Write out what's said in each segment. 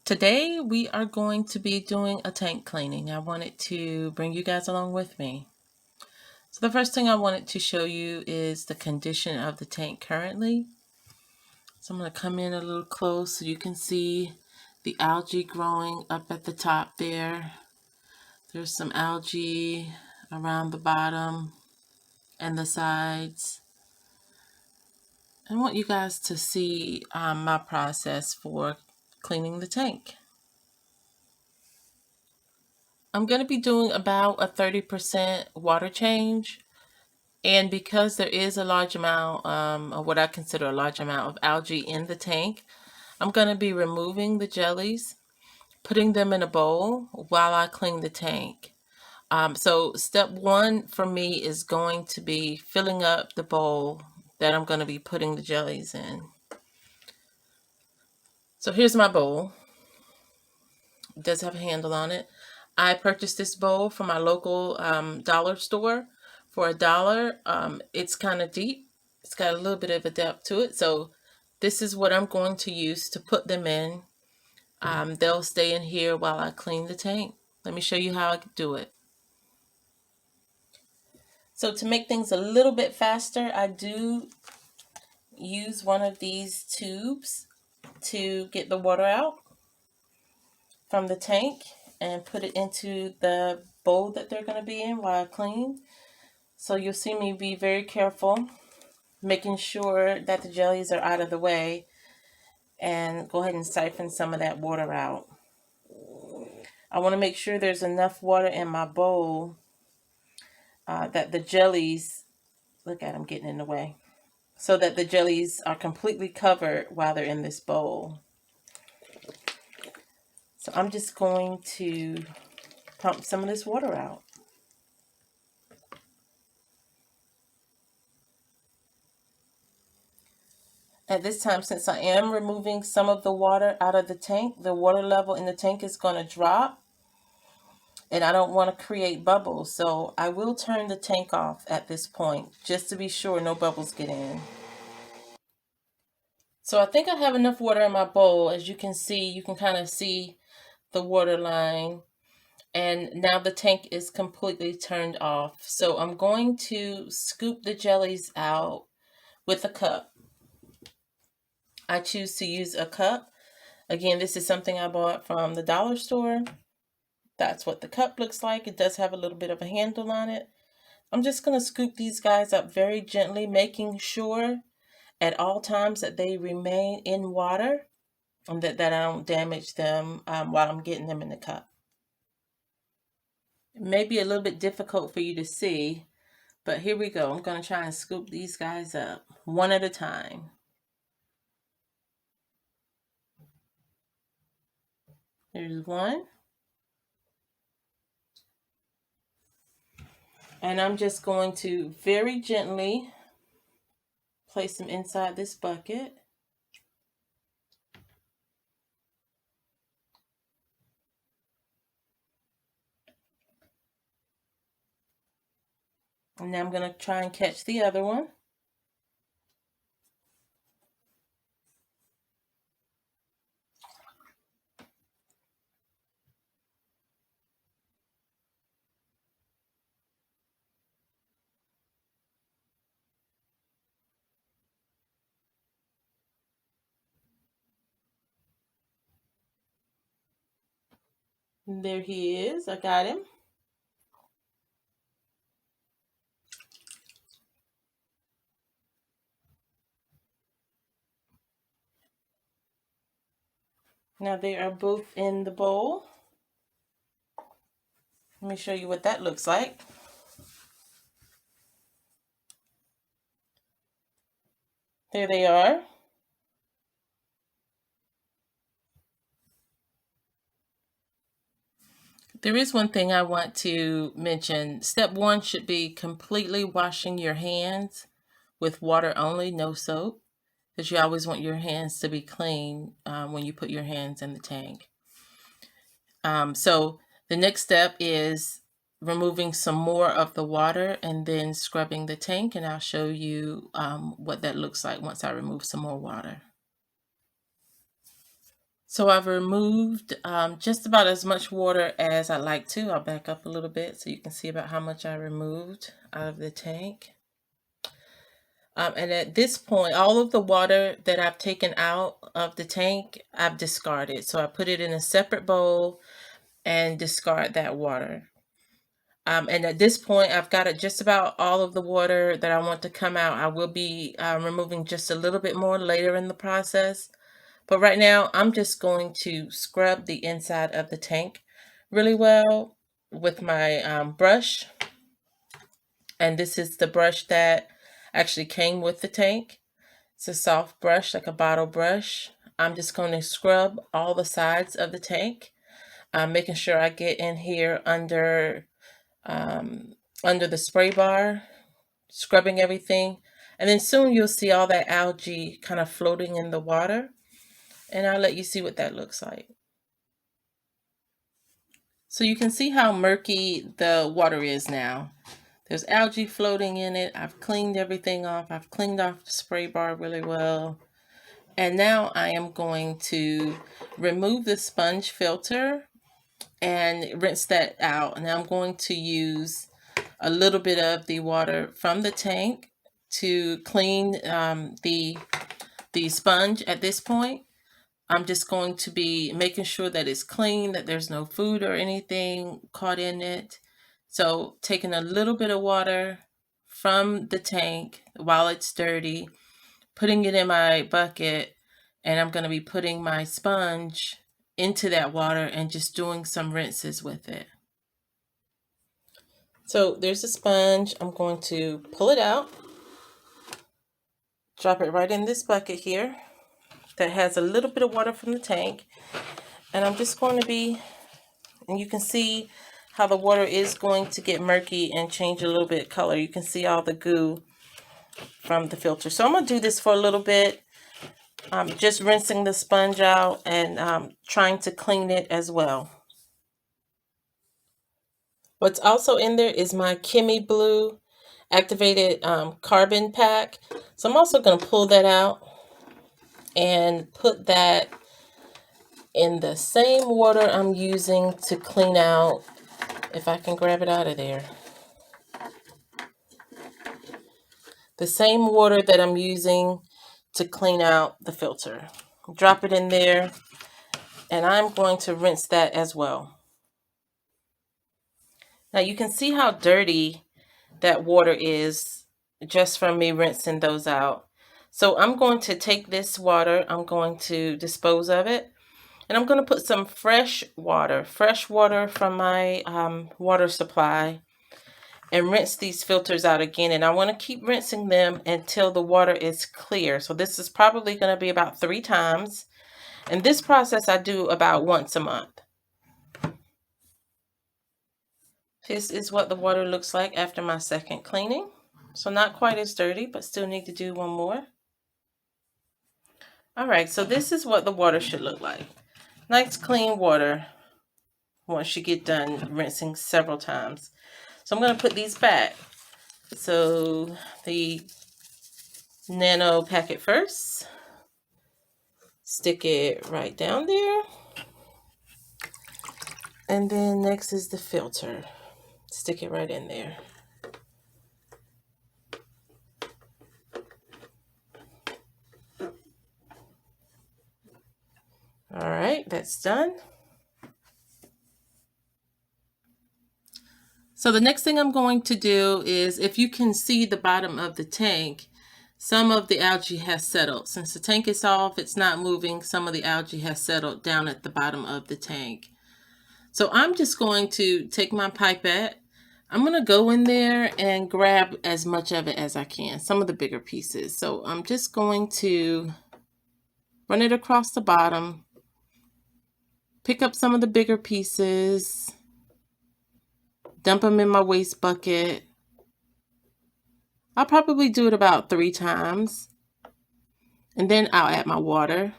Today we are going to be doing a tank cleaning. I wanted to bring you guys along with me. So the first thing I wanted to show you is the condition of the tank currently. So I'm going to come in a little close so you can see the algae growing up at the top there. There's some algae around the bottom and the sides. I want you guys to see my process for cleaning the tank. I'm going to be doing about a 30% water change. And because there is a large amount, or what I consider a large amount of algae in the tank, I'm going to be removing the jellies, putting them in a bowl while I clean the tank. So step one for me is going to be filling up the bowl that I'm going to be putting the jellies in. So here's my bowl. It does have a handle on it. I purchased this bowl from my local dollar store for $1. It's kind of deep. It's got a little bit of a depth to it. So this is what I'm going to use to put them in. They'll stay in here while I clean the tank. Let me show you how I do it. So to make things a little bit faster, I do use one of these tubes to get the water out from the tank and put it into the bowl that they're going to be in while I clean. So you'll see me be very careful, making sure that the jellies are out of the way, and go ahead and siphon some of that water out. I want to make sure there's enough water in my bowl that the jellies, look at them getting in the way, so that the jellies are completely covered while they're in this bowl. So I'm just going to pump some of this water out. At this time, since I am removing some of the water out of the tank, the water level in the tank is going to drop, and I don't want to create bubbles. So I will turn the tank off at this point, just to be sure no bubbles get in. So I think I have enough water in my bowl. As you can see, you can kind of see the water line. And now the tank is completely turned off. So I'm going to scoop the jellies out with a cup. I choose to use a cup. Again, this is something I bought from the dollar store. That's what the cup looks like. It does have a little bit of a handle on it. I'm just going to scoop these guys up very gently, making sure at all times that they remain in water and that I don't damage them while I'm getting them in the cup. It may be a little bit difficult for you to see, but here we go. I'm going to try and scoop these guys up one at a time. Here's one. And I'm just going to very gently place them inside this bucket. And now I'm going to try and catch the other one. And there he is. I got him. Now they are both in the bowl. Let me show you what that looks like. There they are. There is one thing I want to mention. Step one should be completely washing your hands with water only, no soap, because you always want your hands to be clean when you put your hands in the tank. So the next step is removing some more of the water and then scrubbing the tank, and I'll show you what that looks like once I remove some more water. So I've removed just about as much water as I like to. I'll back up a little bit so you can see about how much I removed out of the tank. And at this point, all of the water that I've taken out of the tank, I've discarded. So I put it in a separate bowl and discard that water. And at this point, I've got it just about all of the water that I want to come out. I will be removing just a little bit more later in the process. But right now, I'm just going to scrub the inside of the tank really well with my brush. And this is the brush that actually came with the tank. It's a soft brush, like a bottle brush. I'm just going to scrub all the sides of the tank, making sure I get in here under the spray bar, scrubbing everything. And then soon you'll see all that algae kind of floating in the water. And I'll let you see what that looks like. So you can see how murky the water is now. There's algae floating in it. I've cleaned everything off. I've cleaned off the spray bar really well. And now I am going to remove the sponge filter and rinse that out. And I'm going to use a little bit of the water from the tank to clean the sponge at this point. I'm just going to be making sure that it's clean, that there's no food or anything caught in it. So taking a little bit of water from the tank while it's dirty, putting it in my bucket, and I'm going to be putting my sponge into that water and just doing some rinses with it. So there's a sponge. I'm going to pull it out, drop it right in this bucket here that has a little bit of water from the tank. And I'm just going to be, and you can see how the water is going to get murky and change a little bit color. You can see all the goo from the filter. So I'm going to do this for a little bit. Just rinsing the sponge out and trying to clean it as well. What's also in there is my Chemi Blue activated carbon pack. So I'm also going to pull that out and put that in the same water I'm using to clean out, if I can grab it out of there, the same water that I'm using to clean out the filter. Drop it in there, and I'm going to rinse that as well. Now you can see how dirty that water is just from me rinsing those out. So I'm going to take this water, I'm going to dispose of it, and I'm going to put some fresh water from my water supply, and rinse these filters out again. And I want to keep rinsing them until the water is clear. So this is probably going to be about 3 times. And this process I do about once a month. This is what the water looks like after my second cleaning. So not quite as dirty, but still need to do one more. All right, so this is what the water should look like. Nice clean water once you get done rinsing several times. So I'm going to put these back. So the nano packet first. Stick it right down there. And then next is the filter. Stick it right in there. All right, that's done. So the next thing I'm going to do is, if you can see the bottom of the tank, some of the algae has settled. Since the tank is off, it's not moving, some of the algae has settled down at the bottom of the tank. So I'm just going to take my pipette. I'm going to go in there and grab as much of it as I can, some of the bigger pieces. So I'm just going to run it across the bottom, pick up some of the bigger pieces, dump them in my waste bucket. I'll probably do it about 3 times. And then I'll add my water.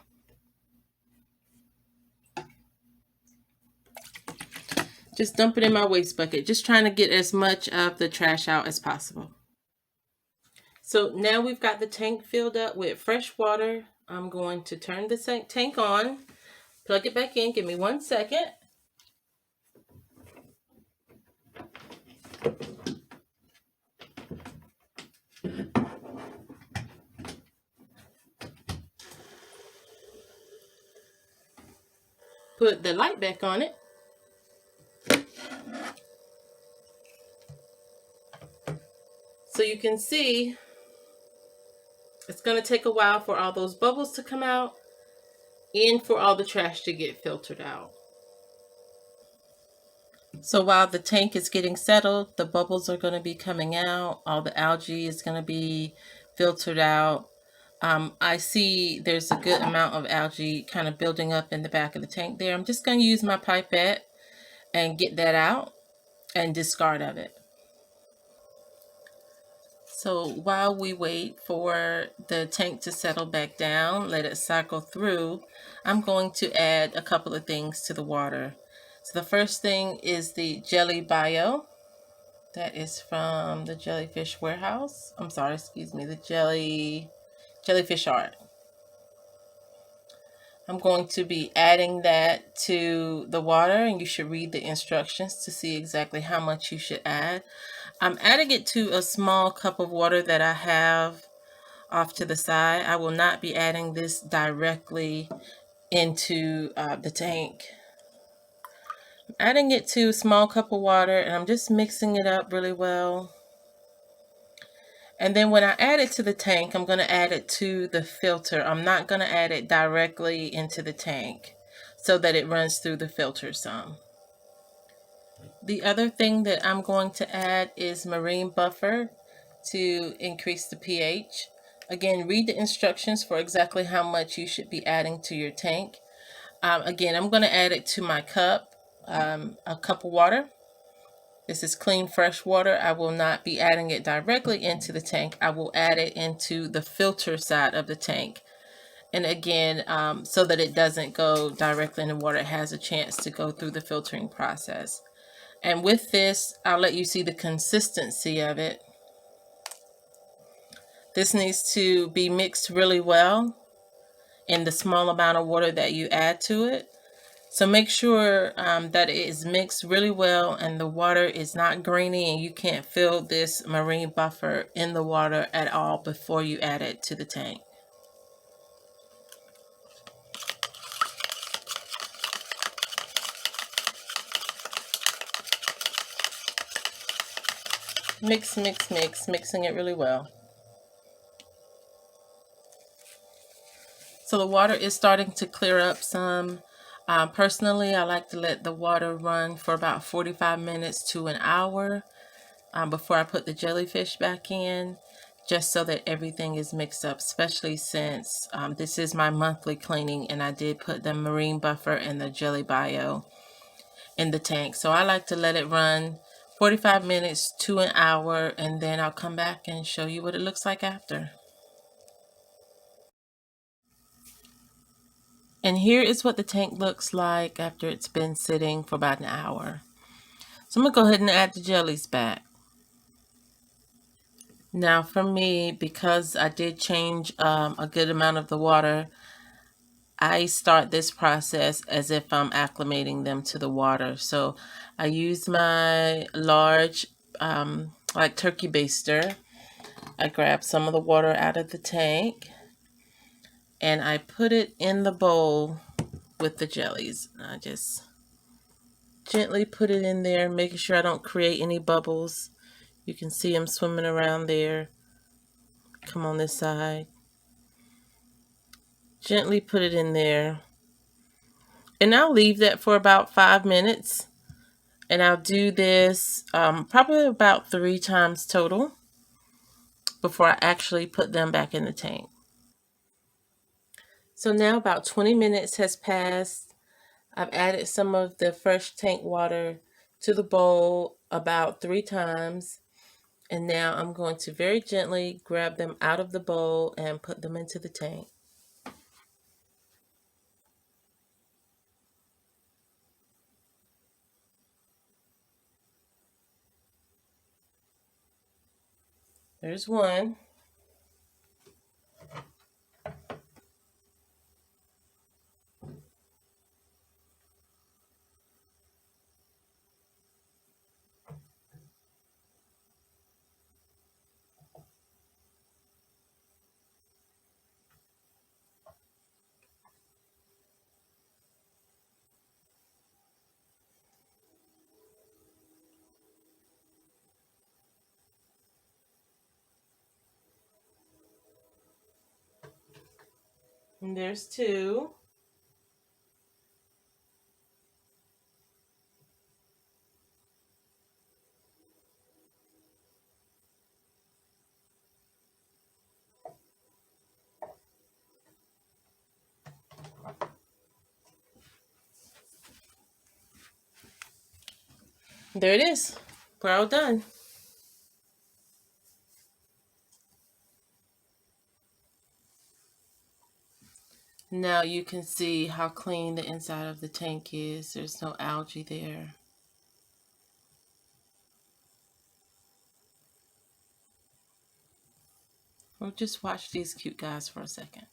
Just dump it in my waste bucket. Just trying to get as much of the trash out as possible. So now we've got the tank filled up with fresh water. I'm going to turn the tank on, plug it back in. Give me 1 second. Put the light back on it. So you can see it's going to take a while for all those bubbles to come out and for all the trash to get filtered out. So while the tank is getting settled, the bubbles are going to be coming out. All the algae is going to be filtered out. I see there's a good amount of algae kind of building up in the back of the tank there. I'm just going to use my pipette and get that out and discard of it. So while we wait for the tank to settle back down, let it cycle through, I'm going to add a couple of things to the water. So the first thing is the Jelly Bio. That is from the Jellyfish Warehouse. I'm sorry, excuse me, the Jellyfish Art. I'm going to be adding that to the water, and you should read the instructions to see exactly how much you should add. I'm adding it to a small cup of water that I have off to the side. I will not be adding this directly into the tank. I'm adding it to a small cup of water, and I'm just mixing it up really well. And then when I add it to the tank, I'm going to add it to the filter. I'm not going to add it directly into the tank so that it runs through the filter some. The other thing that I'm going to add is marine buffer to increase the pH. Again, read the instructions for exactly how much you should be adding to your tank. Again, I'm going to add it to my cup, a cup of water. This is clean, fresh water. I will not be adding it directly into the tank. I will add it into the filter side of the tank. And again, so that it doesn't go directly in the water, it has a chance to go through the filtering process. And with this, I'll let you see the consistency of it. This needs to be mixed really well in the small amount of water that you add to it. So make sure that it is mixed really well and the water is not grainy and you can't feel this marine buffer in the water at all before you add it to the tank. Mix, mix, mix, mixing it really well. So the water is starting to clear up some. Personally, I like to let the water run for about 45 minutes to an hour before I put the jellyfish back in, just so that everything is mixed up, especially since this is my monthly cleaning and I did put the marine buffer and the jelly bio in the tank. So I like to let it run 45 minutes to an hour, and then I'll come back and show you what it looks like after. And here is what the tank looks like after it's been sitting for about an hour. So I'm going to go ahead and add the jellies back. Now for me, because I did change a good amount of the water, I start this process as if I'm acclimating them to the water. So I use my large like turkey baster. I grab some of the water out of the tank and I put it in the bowl with the jellies. I just gently put it in there, making sure I don't create any bubbles. You can see them swimming around there. Come on this side. Gently put it in there. And I'll leave that for about 5 minutes. And I'll do this probably about 3 times total before I actually put them back in the tank. So now about 20 minutes has passed. I've added some of the fresh tank water to the bowl about 3 times. And now I'm going to very gently grab them out of the bowl and put them into the tank. There's one. And there's two. There it is. We're all done. Now you can see how clean the inside of the tank is. There's no algae there. We'll just watch these cute guys for a second.